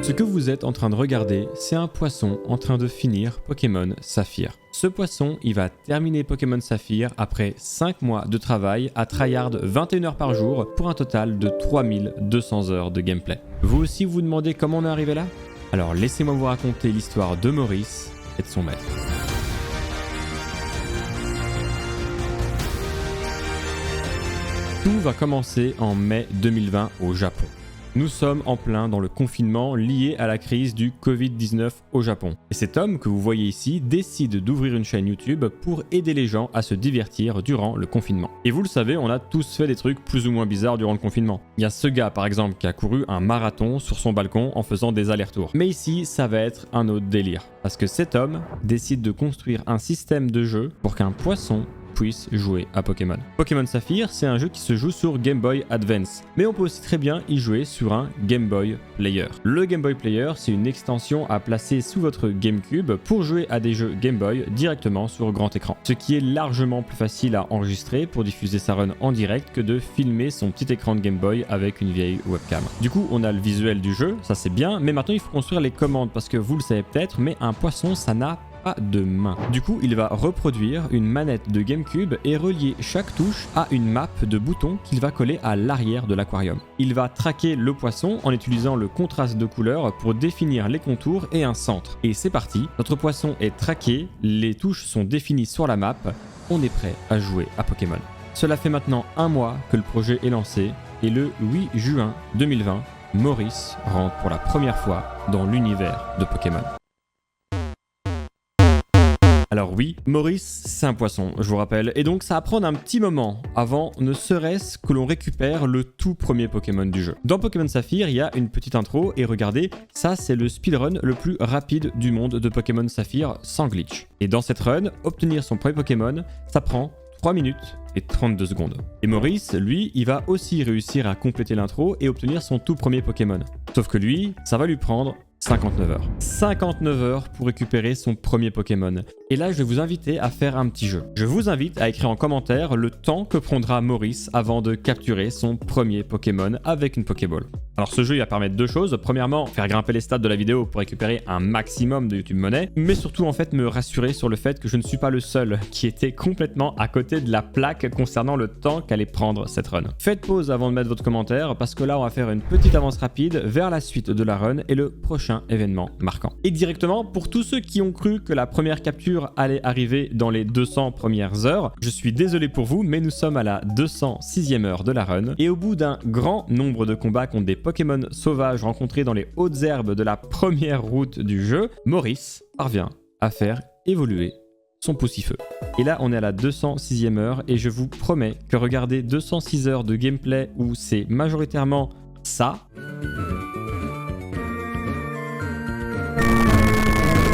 Ce que vous êtes en train de regarder, c'est un poisson en train de finir Pokémon Saphir. Ce poisson, il va terminer Pokémon Saphir après 5 mois de travail à tryhard 21 heures par jour pour un total de 3200 heures de gameplay. Vous aussi vous demandez comment on est arrivé là? Alors laissez-moi vous raconter l'histoire de Maurice et de son maître. Tout va commencer en mai 2020 au Japon. Nous sommes en plein dans le confinement lié à la crise du Covid-19 au Japon. Et cet homme que vous voyez ici décide d'ouvrir une chaîne YouTube pour aider les gens à se divertir durant le confinement. Et vous le savez, on a tous fait des trucs plus ou moins bizarres durant le confinement. Il y a ce gars par exemple qui a couru un marathon sur son balcon en faisant des allers-retours. Mais ici, ça va être un autre délire. Parce que cet homme décide de construire un système de jeu pour qu'un poisson puisse jouer à Pokémon. Pokémon Saphir, c'est un jeu qui se joue sur Game Boy Advance, mais on peut aussi très bien y jouer sur un Game Boy Player. Le Game Boy Player, c'est une extension à placer sous votre GameCube pour jouer à des jeux Game Boy directement sur grand écran, ce qui est largement plus facile à enregistrer pour diffuser sa run en direct que de filmer son petit écran de Game Boy avec une vieille webcam. Du coup, on a le visuel du jeu, ça c'est bien, mais maintenant il faut construire les commandes parce que vous le savez peut-être, mais un poisson, ça n'a pas de main. Du coup, il va reproduire une manette de GameCube et relier chaque touche à une map de boutons qu'il va coller à l'arrière de l'aquarium. Il va traquer le poisson en utilisant le contraste de couleurs pour définir les contours et un centre. Et c'est parti, notre poisson est traqué, les touches sont définies sur la map, on est prêt à jouer à Pokémon. Cela fait maintenant un mois que le projet est lancé et le 8 juin 2020, Maurice rentre pour la première fois dans l'univers de Pokémon. Alors oui, Maurice, c'est un poisson, je vous rappelle, et donc ça va prendre un petit moment avant ne serait-ce que l'on récupère le tout premier Pokémon du jeu. Dans Pokémon Saphir, il y a une petite intro, et regardez, ça c'est le speedrun le plus rapide du monde de Pokémon Saphir sans glitch. Et dans cette run, obtenir son premier Pokémon, ça prend 3 minutes et 32 secondes. Et Maurice, lui, il va aussi réussir à compléter l'intro et obtenir son tout premier Pokémon. Sauf que lui, ça va lui prendre 59 heures. 59 heures pour récupérer son premier Pokémon. Et là, je vais vous inviter à faire un petit jeu. Je vous invite à écrire en commentaire le temps que prendra Maurice avant de capturer son premier Pokémon avec une Pokéball. Alors ce jeu, il va permettre deux choses. Premièrement, faire grimper les stats de la vidéo pour récupérer un maximum de YouTube Money, mais surtout en fait me rassurer sur le fait que je ne suis pas le seul qui était complètement à côté de la plaque concernant le temps qu'allait prendre cette run. Faites pause avant de mettre votre commentaire parce que là, on va faire une petite avance rapide vers la suite de la run et le prochain événement marquant. Et directement, pour tous ceux qui ont cru que la première capture allait arriver dans les 200 premières heures, je suis désolé pour vous, mais nous sommes à la 206e heure de la run, et au bout d'un grand nombre de combats contre des Pokémon sauvages rencontrés dans les hautes herbes de la première route du jeu, Maurice parvient à faire évoluer son Poussifeu. Et là, on est à la 206e heure, et je vous promets que regarder 206 heures de gameplay où c'est majoritairement ça,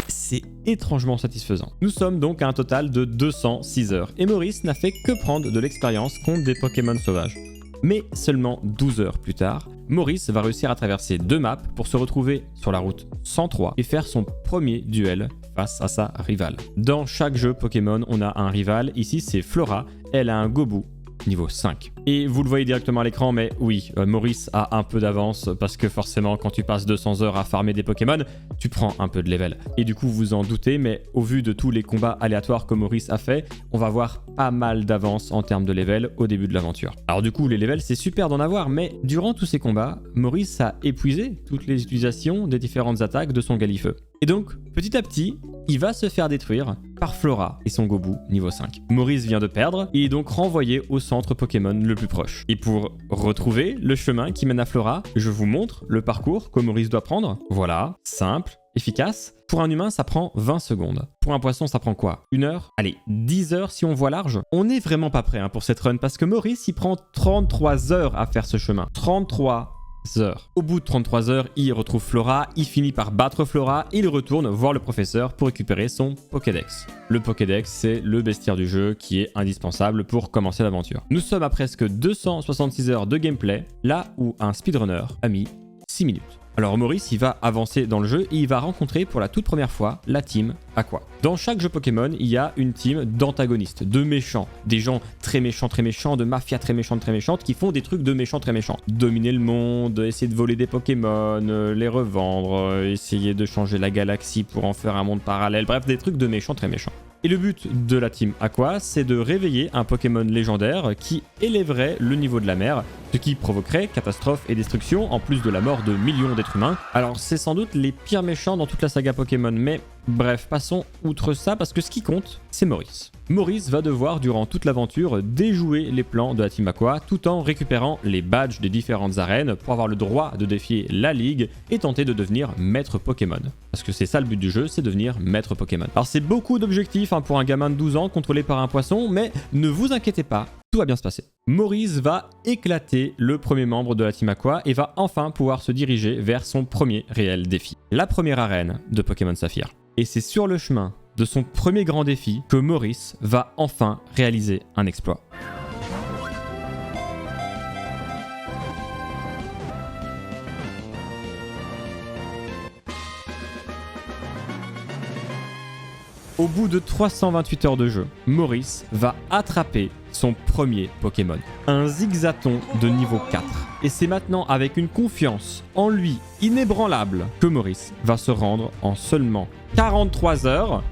c'est étrangement satisfaisant. Nous sommes donc à un total de 206 heures et Maurice n'a fait que prendre de l'expérience contre des Pokémon sauvages. Mais seulement 12 heures plus tard, Maurice va réussir à traverser 2 maps pour se retrouver sur la route 103 et faire son premier duel face à sa rivale. Dans chaque jeu Pokémon, on a un rival. Ici, c'est Flora. Elle a un Gobu niveau 5. Et vous le voyez directement à l'écran, mais oui, Maurice a un peu d'avance parce que forcément, quand tu passes 200 heures à farmer des Pokémon, tu prends un peu de level. Et du coup, vous en doutez, mais au vu de tous les combats aléatoires que Maurice a fait, on va avoir pas mal d'avance en termes de level au début de l'aventure. Alors du coup, les levels, c'est super d'en avoir, mais durant tous ces combats, Maurice a épuisé toutes les utilisations des différentes attaques de son Galifeu. Et donc, petit à petit, il va se faire détruire par Flora et son Gobu niveau 5. Maurice vient de perdre et est donc renvoyé au centre Pokémon le plus proche. Et pour retrouver le chemin qui mène à Flora, je vous montre le parcours que Maurice doit prendre. Voilà, simple, efficace. Pour un humain, ça prend 20 secondes. Pour un poisson, ça prend quoi? 1 heure? Allez, 10 heures si on voit large. On n'est vraiment pas prêt pour cette run parce que Maurice, il prend 33 heures à faire ce chemin. 33 heures. Au bout de 33 heures, il retrouve Flora, il finit par battre Flora et il retourne voir le professeur pour récupérer son Pokédex. Le Pokédex, c'est le bestiaire du jeu qui est indispensable pour commencer l'aventure. Nous sommes à presque 266 heures de gameplay, là où un speedrunner a mis 6 minutes. Alors Maurice, il va avancer dans le jeu et il va rencontrer pour la toute première fois la team Aqua. Dans chaque jeu Pokémon, il y a une team d'antagonistes, de méchants, des gens très méchants, de mafias très méchantes qui font des trucs de méchants très méchants. Dominer le monde, essayer de voler des Pokémon, les revendre, essayer de changer la galaxie pour en faire un monde parallèle, bref, des trucs de méchants très méchants. Et le but de la team Aqua, c'est de réveiller un Pokémon légendaire qui élèverait le niveau de la mer, ce qui provoquerait catastrophe et destruction en plus de la mort de millions d'êtres humains. Alors c'est sans doute les pires méchants dans toute la saga Pokémon, mais bref, passons outre ça parce que ce qui compte, c'est Maurice. Maurice va devoir, durant toute l'aventure, déjouer les plans de la Team Aqua tout en récupérant les badges des différentes arènes pour avoir le droit de défier la Ligue et tenter de devenir maître Pokémon. Parce que c'est ça le but du jeu, c'est devenir maître Pokémon. Alors c'est beaucoup d'objectifs pour un gamin de 12 ans contrôlé par un poisson, mais ne vous inquiétez pas, tout va bien se passer. Maurice va éclater le premier membre de la Team Aqua et va enfin pouvoir se diriger vers son premier réel défi. La première arène de Pokémon Saphir. Et c'est sur le chemin de son premier grand défi que Maurice va enfin réaliser un exploit. Au bout de 328 heures de jeu, Maurice va attraper son premier Pokémon, un Zigzaton de niveau 4. Et c'est maintenant avec une confiance en lui inébranlable que Maurice va se rendre en seulement 43 heures.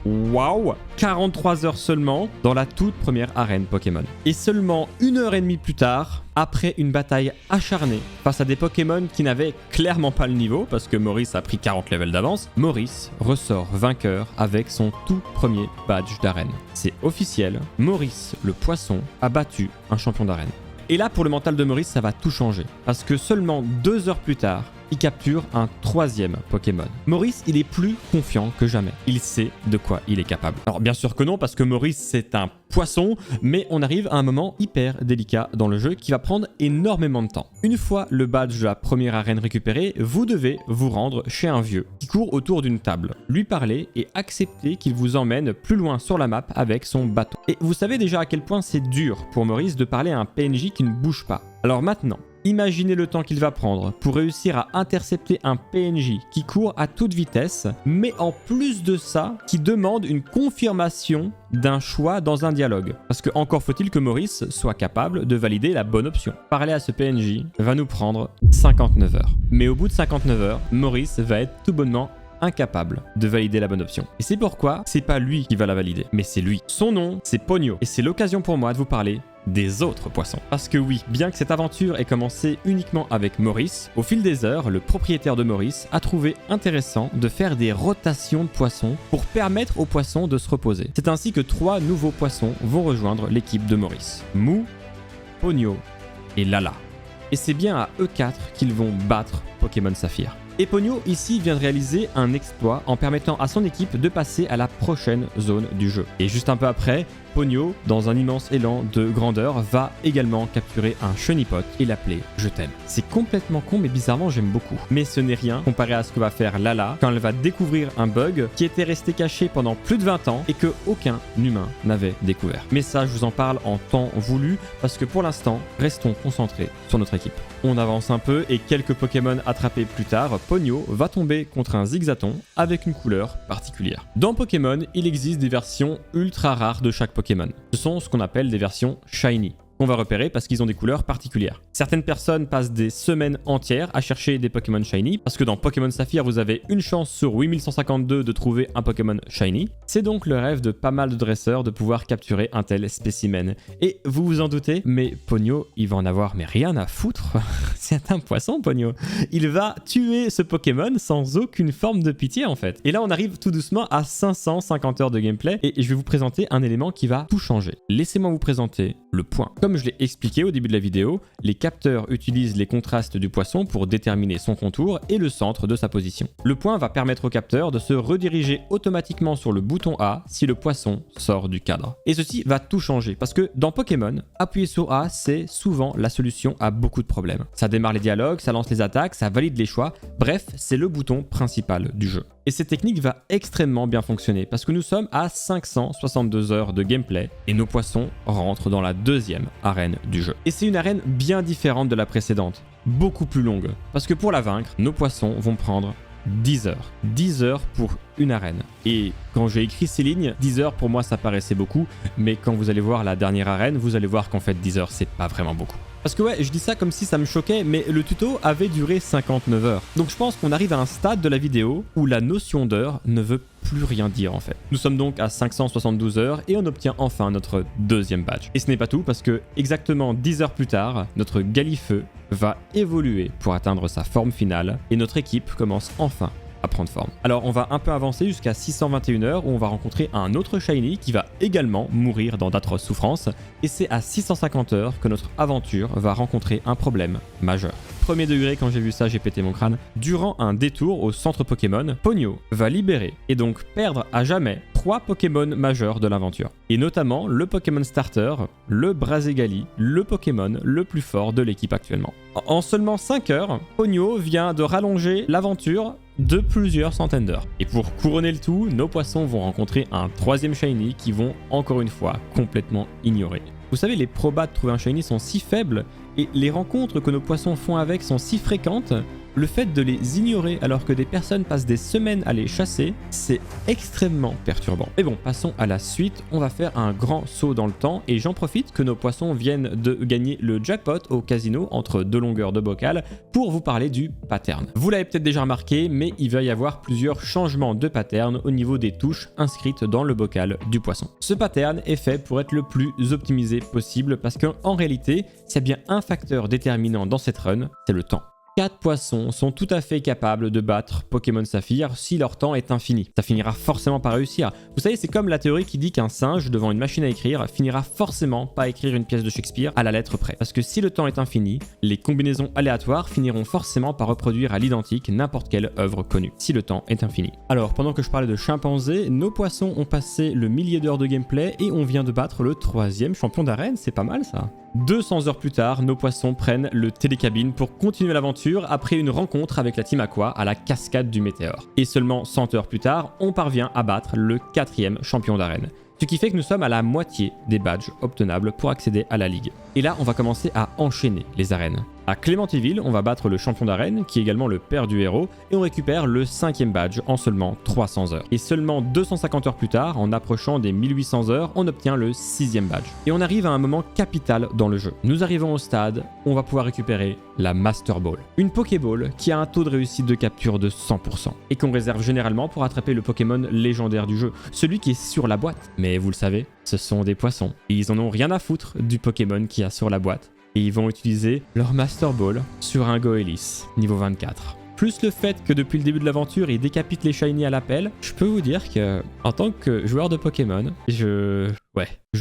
Waouh, 43 heures seulement dans la toute première arène Pokémon. Et seulement 1h30 plus tard, après une bataille acharnée face à des Pokémon qui n'avaient clairement pas le niveau, parce que Maurice a pris 40 levels d'avance, Maurice ressort vainqueur avec son tout premier badge d'arène. C'est officiel, Maurice le poisson a battu un champion d'arène. Et là, pour le mental de Maurice, ça va tout changer, parce que seulement 2 heures plus tard, il capture un troisième Pokémon. Maurice, il est plus confiant que jamais. Il sait de quoi il est capable. Alors bien sûr que non, parce que Maurice, c'est un poisson, mais on arrive à un moment hyper délicat dans le jeu qui va prendre énormément de temps. Une fois le badge de la première arène récupéré, vous devez vous rendre chez un vieux qui court autour d'une table, lui parler et accepter qu'il vous emmène plus loin sur la map avec son bateau. Et vous savez déjà à quel point c'est dur pour Maurice de parler à un PNJ qui ne bouge pas. Alors maintenant, imaginez le temps qu'il va prendre pour réussir à intercepter un PNJ qui court à toute vitesse, mais en plus de ça, qui demande une confirmation d'un choix dans un dialogue. Parce que encore faut-il que Maurice soit capable de valider la bonne option. Parler à ce PNJ va nous prendre 59 heures. Mais au bout de 59 heures, Maurice va être tout bonnement incapable de valider la bonne option. Et c'est pourquoi c'est pas lui qui va la valider, mais c'est lui. Son nom, c'est Pogno. Et c'est l'occasion pour moi de vous parler des autres poissons. Parce que oui, bien que cette aventure ait commencé uniquement avec Maurice, au fil des heures, le propriétaire de Maurice a trouvé intéressant de faire des rotations de poissons pour permettre aux poissons de se reposer. C'est ainsi que 3 nouveaux poissons vont rejoindre l'équipe de Maurice. Mou, Pogno et Lala. Et c'est bien à eux 4 qu'ils vont battre Pokémon Saphir. Et Pogno ici vient de réaliser un exploit en permettant à son équipe de passer à la prochaine zone du jeu. Et juste un peu après, Pogno, dans un immense élan de grandeur, va également capturer un Chenipote et l'appeler « Je t'aime ». C'est complètement con mais bizarrement j'aime beaucoup. Mais ce n'est rien comparé à ce que va faire Lala quand elle va découvrir un bug qui était resté caché pendant plus de 20 ans et que aucun humain n'avait découvert. Mais ça, je vous en parle en temps voulu parce que pour l'instant, restons concentrés sur notre équipe. On avance un peu et quelques Pokémon attrapés plus tard, Pogno va tomber contre un Zigzaton avec une couleur particulière. Dans Pokémon, il existe des versions ultra rares de chaque Pokémon. Ce sont ce qu'on appelle des versions shiny, qu'on va repérer parce qu'ils ont des couleurs particulières. Certaines personnes passent des semaines entières à chercher des Pokémon shiny parce que dans Pokémon Saphir, vous avez une chance sur 8152 de trouver un Pokémon shiny. C'est donc le rêve de pas mal de dresseurs de pouvoir capturer un tel spécimen. Et vous vous en doutez, mais Pogno, il va en avoir mais rien à foutre. C'est un poisson, Pogno. Il va tuer ce Pokémon sans aucune forme de pitié en fait. Et là, on arrive tout doucement à 550 heures de gameplay et je vais vous présenter un élément qui va tout changer. Laissez-moi vous présenter le point. Comme je l'ai expliqué au début de la vidéo, les capteurs utilisent les contrastes du poisson pour déterminer son contour et le centre de sa position. Le point va permettre au capteur de se rediriger automatiquement sur le bouton A si le poisson sort du cadre. Et ceci va tout changer parce que dans Pokémon, appuyer sur A, c'est souvent la solution à beaucoup de problèmes. Ça démarre les dialogues, ça lance les attaques, ça valide les choix, bref, c'est le bouton principal du jeu. Et cette technique va extrêmement bien fonctionner parce que nous sommes à 562 heures de gameplay et nos poissons rentrent dans la deuxième arène du jeu. Et c'est une arène bien différente de la précédente, beaucoup plus longue, parce que pour la vaincre, nos poissons vont prendre 10 heures. 10 heures pour une arène. Et quand j'ai écrit ces lignes, 10 heures pour moi ça paraissait beaucoup, mais quand vous allez voir la dernière arène, vous allez voir qu'en fait 10 heures c'est pas vraiment beaucoup. Parce que ouais, je dis ça comme si ça me choquait, mais le tuto avait duré 59 heures. Donc je pense qu'on arrive à un stade de la vidéo où la notion d'heure ne veut plus rien dire en fait. Nous sommes donc à 572 heures et on obtient enfin notre deuxième badge. Et ce n'est pas tout parce que exactement 10 heures plus tard, notre Galifeu va évoluer pour atteindre sa forme finale et notre équipe commence enfin à prendre forme. Alors on va un peu avancer jusqu'à 621 heures où on va rencontrer un autre Shiny qui va également mourir dans d'atroces souffrances et c'est à 650 heures que notre aventure va rencontrer un problème majeur. Premier degré, quand j'ai vu ça, j'ai pété mon crâne. Durant un détour au centre Pokémon, Ponyo va libérer et donc perdre à jamais 3 Pokémon majeurs de l'aventure. Et notamment le Pokémon Starter, le Brazegali, le Pokémon le plus fort de l'équipe actuellement. En seulement 5 heures, Ponyo vient de rallonger l'aventure de plusieurs centaines d'heures. Et pour couronner le tout, nos poissons vont rencontrer un troisième Shiny qui vont encore une fois complètement ignorer. Vous savez, les probas de trouver un Shiny sont si faibles et les rencontres que nos poissons font avec sont si fréquentes, le fait de les ignorer alors que des personnes passent des semaines à les chasser, c'est extrêmement perturbant. Mais bon, passons à la suite, on va faire un grand saut dans le temps et j'en profite que nos poissons viennent de gagner le jackpot au casino entre deux longueurs de bocal pour vous parler du pattern. Vous l'avez peut-être déjà remarqué, mais il va y avoir plusieurs changements de pattern au niveau des touches inscrites dans le bocal du poisson. Ce pattern est fait pour être le plus optimisé possible parce qu'en réalité, s'il y a bien un facteur déterminant dans cette run, c'est le temps. 4 poissons sont tout à fait capables de battre Pokémon Saphir si leur temps est infini. Ça finira forcément par réussir. Vous savez, c'est comme la théorie qui dit qu'un singe devant une machine à écrire finira forcément par écrire une pièce de Shakespeare à la lettre près. Parce que si le temps est infini, les combinaisons aléatoires finiront forcément par reproduire à l'identique n'importe quelle œuvre connue, si le temps est infini. Alors, pendant que je parlais de chimpanzés, nos poissons ont passé le millier d'heures de gameplay et on vient de battre le 3e champion d'arène, c'est pas mal ça. 200 heures plus tard, nos poissons prennent le télécabine pour continuer l'aventure après une rencontre avec la Team Aqua à la cascade du météore. Et seulement 100 heures plus tard, on parvient à battre le 4e champion d'arène. Ce qui fait que nous sommes à la moitié des badges obtenables pour accéder à la ligue. Et là, on va commencer à enchaîner les arènes. À Clémentéville, on va battre le champion d'arène, qui est également le père du héros, et on récupère le 5e badge en seulement 300 heures. Et seulement 250 heures plus tard, en approchant des 1800 heures, on obtient le 6e badge. Et on arrive à un moment capital dans le jeu. Nous arrivons au stade où on va pouvoir récupérer la Master Ball. Une Pokéball qui a un taux de réussite de capture de 100%, et qu'on réserve généralement pour attraper le Pokémon légendaire du jeu, celui qui est sur la boîte. Mais vous le savez, ce sont des poissons, et ils en ont rien à foutre du Pokémon qu'il y a sur la boîte. Et ils vont utiliser leur Master Ball sur un Goélis, niveau 24. Plus le fait que depuis le début de l'aventure, ils décapitent les Shiny à l'appel, je peux vous dire que, en tant que joueur de Pokémon, je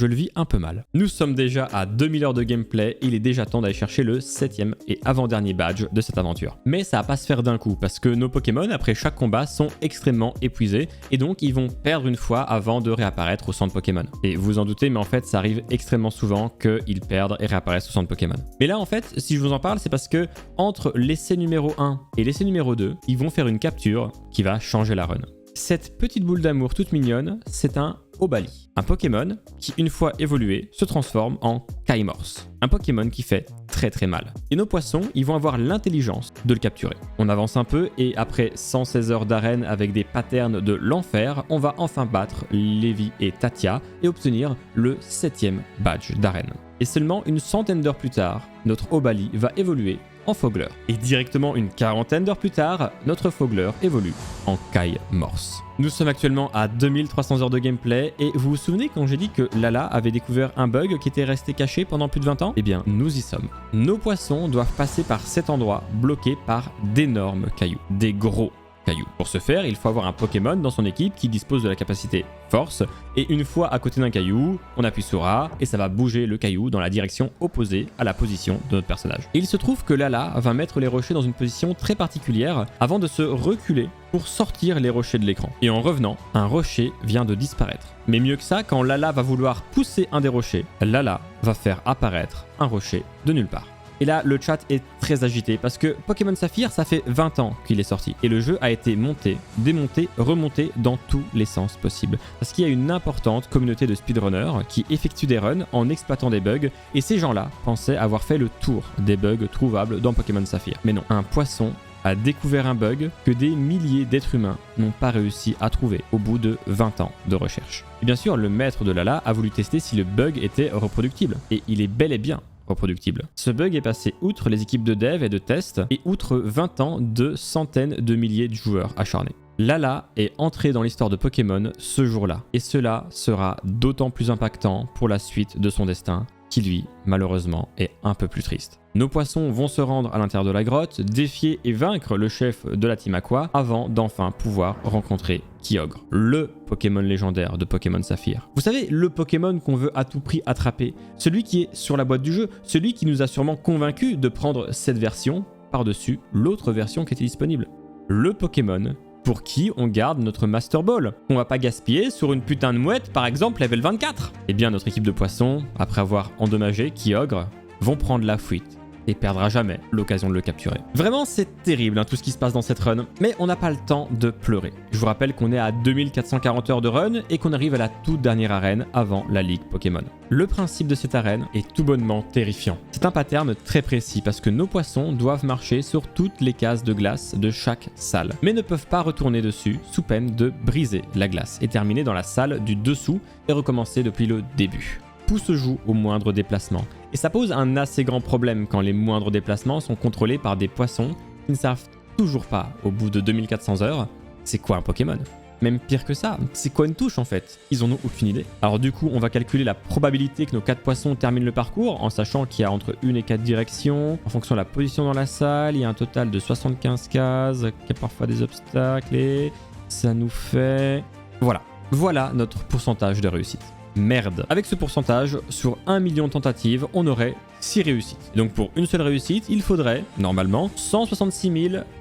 le vis un peu mal. Nous sommes déjà à 2000 heures de gameplay, il est déjà temps d'aller chercher le 7e et avant-dernier badge de cette aventure. Mais ça va pas se faire d'un coup, parce que nos Pokémon, après chaque combat, sont extrêmement épuisés, et donc ils vont perdre une fois avant de réapparaître au centre Pokémon. Et vous en doutez, mais en fait, ça arrive extrêmement souvent qu'ils perdent et réapparaissent au centre Pokémon. Mais là, en fait, si je vous en parle, c'est parce que entre l'essai numéro 1 et l'essai numéro 2, ils vont faire une capture qui va changer la run. Cette petite boule d'amour toute mignonne, c'est un Obali, un Pokémon qui, une fois évolué, se transforme en Kaimorse, un Pokémon qui fait très mal. Et nos poissons, ils vont avoir l'intelligence de le capturer. On avance un peu et après 116 heures d'arène avec des patterns de l'enfer, on va enfin battre Lévi et Tatia et obtenir le 7e badge d'arène. Et seulement une centaine d'heures plus tard, notre Obali va évoluer en Fogler. Et directement une quarantaine d'heures plus tard, notre Fogler évolue en Kaimorse. Nous sommes actuellement à 2300 heures de gameplay et vous vous souvenez quand j'ai dit que Lala avait découvert un bug qui était resté caché pendant plus de 20 ans? Eh bien, nous y sommes. Nos poissons doivent passer par cet endroit bloqué par d'énormes cailloux, des gros cailloux. Pour ce faire, il faut avoir un Pokémon dans son équipe qui dispose de la capacité force et une fois à côté d'un caillou, on appuie sur A et ça va bouger le caillou dans la direction opposée à la position de notre personnage. Et il se trouve que Lala va mettre les rochers dans une position très particulière avant de se reculer pour sortir les rochers de l'écran. Et en revenant, un rocher vient de disparaître. Mais mieux que ça, quand Lala va vouloir pousser un des rochers, Lala va faire apparaître un rocher de nulle part. Et là, le chat est très agité parce que Pokémon Saphir, ça fait 20 ans qu'il est sorti. Et le jeu a été monté, démonté, remonté dans tous les sens possibles. Parce qu'il y a une importante communauté de speedrunners qui effectuent des runs en exploitant des bugs. Et ces gens-là pensaient avoir fait le tour des bugs trouvables dans Pokémon Saphir. Mais non, un poisson a découvert un bug que des milliers d'êtres humains n'ont pas réussi à trouver au bout de 20 ans de recherche. Et bien sûr, le maître de Lala a voulu tester si le bug était reproductible. Et il est bel et bien reproductible. Ce bug est passé outre les équipes de dev et de test et outre 20 ans de centaines de milliers de joueurs acharnés. Lala est entré dans l'histoire de Pokémon ce jour-là. Et cela sera d'autant plus impactant pour la suite de son destin, qui lui, malheureusement, est un peu plus triste. Nos poissons vont se rendre à l'intérieur de la grotte, défier et vaincre le chef de la Team Aqua avant d'enfin pouvoir rencontrer Kyogre, le Pokémon légendaire de Pokémon Saphir. Vous savez, le Pokémon qu'on veut à tout prix attraper, celui qui est sur la boîte du jeu, celui qui nous a sûrement convaincus de prendre cette version par-dessus l'autre version qui était disponible. Le Pokémon pour qui on garde notre Master Ball, qu'on va pas gaspiller sur une putain de mouette, par exemple level 24. Eh bien, notre équipe de poissons, après avoir endommagé Kyogre, vont prendre la fuite et perdra jamais l'occasion de le capturer. Vraiment, c'est terrible tout ce qui se passe dans cette run, mais on n'a pas le temps de pleurer. Je vous rappelle qu'on est à 2440 heures de run et qu'on arrive à la toute dernière arène avant la Ligue Pokémon. Le principe de cette arène est tout bonnement terrifiant. C'est un pattern très précis parce que nos poissons doivent marcher sur toutes les cases de glace de chaque salle, mais ne peuvent pas retourner dessus sous peine de briser la glace et terminer dans la salle du dessous et recommencer depuis le début. Tout se joue au moindre déplacement. Et ça pose un assez grand problème quand les moindres déplacements sont contrôlés par des poissons qui ne savent toujours pas, au bout de 2400 heures, c'est quoi un Pokémon. Même pire que ça, c'est quoi une touche en fait? Ils en ont aucune idée. Alors du coup, on va calculer la probabilité que nos 4 poissons terminent le parcours en sachant qu'il y a entre 1 et 4 directions. En fonction de la position dans la salle, il y a un total de 75 cases, il y a parfois des obstacles et ça nous fait... Voilà notre pourcentage de réussite. Merde. Avec ce pourcentage, sur 1 million de tentatives, on aurait 6 réussites. Donc pour une seule réussite, il faudrait, normalement, 166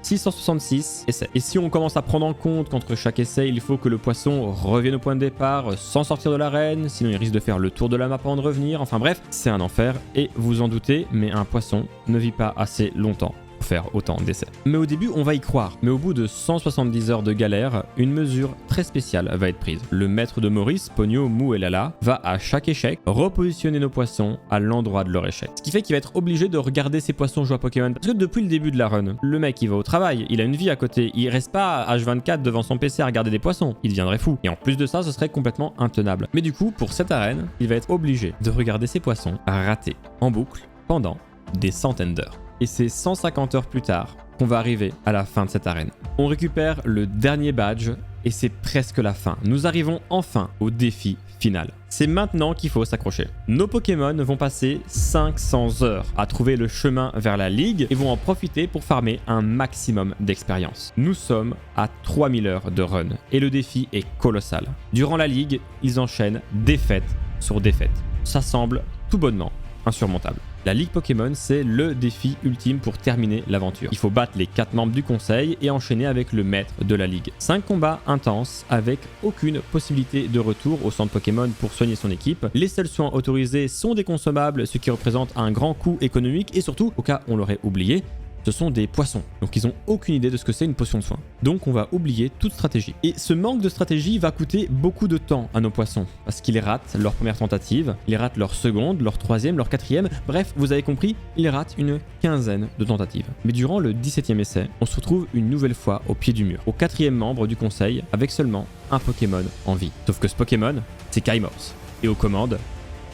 666 essais. Et si on commence à prendre en compte qu'entre chaque essai, il faut que le poisson revienne au point de départ sans sortir de l'arène, sinon il risque de faire le tour de la map avant de revenir, enfin bref, c'est un enfer. Et vous en doutez, mais un poisson ne vit pas assez longtemps pour faire autant d'essais. Mais au début, on va y croire. Mais au bout de 170 heures de galère, une mesure très spéciale va être prise. Le maître de Maurice, Pogno, Mou et Lala va à chaque échec repositionner nos poissons à l'endroit de leur échec. Ce qui fait qu'il va être obligé de regarder ses poissons jouer à Pokémon. Parce que depuis le début de la run, le mec il va au travail, il a une vie à côté, il reste pas H24 devant son PC à regarder des poissons. Il deviendrait fou. Et en plus de ça, ce serait complètement intenable. Mais du coup, pour cette arène, il va être obligé de regarder ses poissons rater en boucle pendant des centaines d'heures. Et c'est 150 heures plus tard qu'on va arriver à la fin de cette arène. On récupère le dernier badge et c'est presque la fin. Nous arrivons enfin au défi final. C'est maintenant qu'il faut s'accrocher. Nos Pokémon vont passer 500 heures à trouver le chemin vers la Ligue et vont en profiter pour farmer un maximum d'expérience. Nous sommes à 3000 heures de run et le défi est colossal. Durant la Ligue, ils enchaînent défaite sur défaite. Ça semble tout bonnement insurmontable. La Ligue Pokémon, c'est le défi ultime pour terminer l'aventure. Il faut battre les 4 membres du conseil et enchaîner avec le maître de la Ligue. 5 combats intenses avec aucune possibilité de retour au centre Pokémon pour soigner son équipe. Les seuls soins autorisés sont des consommables, ce qui représente un grand coût économique et surtout, au cas où on l'aurait oublié, ce sont des poissons. Donc ils ont aucune idée de ce que c'est une potion de soin. Donc on va oublier toute stratégie. Et ce manque de stratégie va coûter beaucoup de temps à nos poissons. Parce qu'ils ratent leur première tentative, ils ratent leur seconde, leur troisième, leur quatrième. Bref, vous avez compris, ils ratent une quinzaine de tentatives. Mais durant le 17e essai, on se retrouve une nouvelle fois au pied du mur. Au 4e membre du conseil, avec seulement un Pokémon en vie. Sauf que ce Pokémon, c'est Kaimos. Et aux commandes,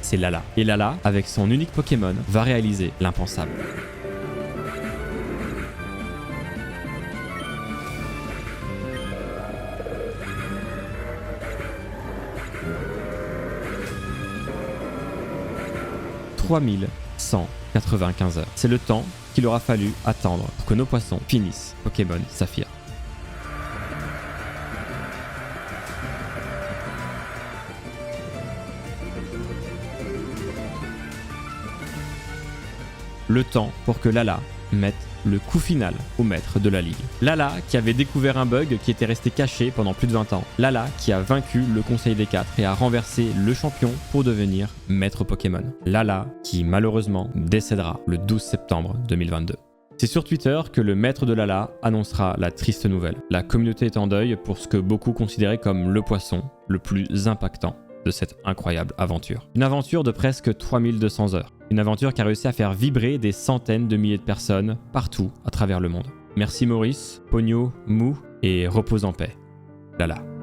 c'est Lala. Et Lala, avec son unique Pokémon, va réaliser l'impensable. « 3195 heures. C'est le temps qu'il aura fallu attendre pour que nos poissons finissent Pokémon Saphir. Le temps pour que Lala mette le coup final au maître de la ligue. Lala qui avait découvert un bug qui était resté caché pendant plus de 20 ans. Lala qui a vaincu le Conseil des 4 et a renversé le champion pour devenir maître Pokémon. Lala qui malheureusement décédera le 12 septembre 2022. C'est sur Twitter que le maître de Lala annoncera la triste nouvelle. La communauté est en deuil pour ce que beaucoup considéraient comme le poisson le plus impactant de cette incroyable aventure. Une aventure de presque 3200 heures. Une aventure qui a réussi à faire vibrer des centaines de milliers de personnes partout à travers le monde. Merci Maurice, Pogno, Mou et repose en paix. Lala.